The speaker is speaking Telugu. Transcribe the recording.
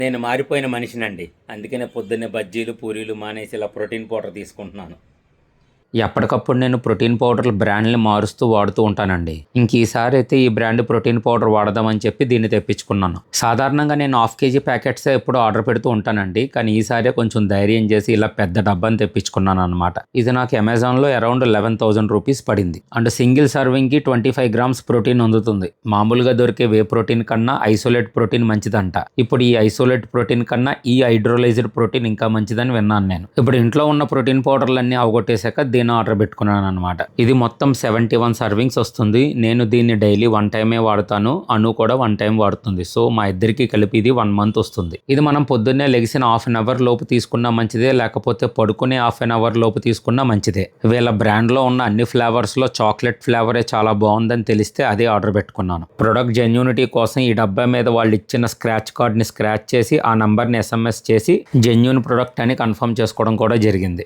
నేను మారిపోయిన మనిషినండి. అందుకనే పొద్దున్నే బజ్జీలు, పూరీలు మానేసి ఇలా ప్రోటీన్ పౌడర్ తీసుకుంటున్నాను. ఎప్పటికప్పుడు నేను ప్రోటీన్ పౌడర్ల బ్రాండ్ని మారుస్తూ వాడుతూ ఉంటానండి. ఇంక ఈసారి అయితే ఈ బ్రాండ్ ప్రోటీన్ పౌడర్ వాడదామని చెప్పి దీన్ని తెప్పించుకున్నాను. సాధారణంగా నేను హాఫ్ కేజీ ప్యాకెట్స్ ఎప్పుడు ఆర్డర్ పెడుతూ ఉంటానండి. కానీ ఈసారి కొంచెం ధైర్యం చేసి ఇలా పెద్ద డబ్బాని తెప్పించుకున్నాను అనమాట. ఇది నాకు అమెజాన్లో అరౌండ్ 11,000 రూపీస్ పడింది. అండ్ సింగిల్ సర్వింగ్కి 25 గ్రామ్స్ ప్రోటీన్ అందుతుంది. మామూలుగా దొరికే వే ప్రోటీన్ కన్నా ఐసోలేట్ ప్రోటీన్ మంచిదంట. ఇప్పుడు ఈ ఐసోలేట్ ప్రోటీన్ కన్నా ఈ హైడ్రోలైజ్డ్ ప్రోటీన్ ఇంకా మంచిదని విన్నాను నేను. ఇప్పుడు ఇంట్లో ఉన్న ప్రోటీన్ పౌడర్లన్నీ అవగొట్టేశాక దీన్ని ఆర్డర్ పెట్టుకున్నాను అనమాట. ఇది మొత్తం 71 సర్వింగ్స్ వస్తుంది. నేను దీన్ని డైలీ 1 టైమే వాడతాను. అను కూడా 1 టైం వాడుతుంది. సో మా ఇద్దరికి కలిపి ఇది 1 మంత్ వస్తుంది. ఇది మనం పొద్దున్నే లెగిసిన హాఫ్ అన్ అవర్ లోపు తీసుకున్నా మంచిదే, లేకపోతే పడుకునే హాఫ్ అన్ అవర్ లోపు తీసుకున్నా మంచిదే. వీళ్ళ బ్రాండ్లో ఉన్న అన్ని ఫ్లేవర్స్లో చాక్లెట్ ఫ్లేవరే చాలా బాగుందని తెలిస్తే అదే ఆర్డర్ పెట్టుకున్నాను. ప్రొడక్ట్ జెన్యూనిటీ కోసం ఈ డబ్బా మీద వాళ్ళు ఇచ్చిన స్క్రాచ్ కార్డ్ని స్క్రాచ్ చేసి ఆ నంబర్ని SMS చేసి జెన్యూన్ ప్రొడక్ట్ అని కన్ఫర్మ్ చేసుకోవడం కూడా జరిగింది.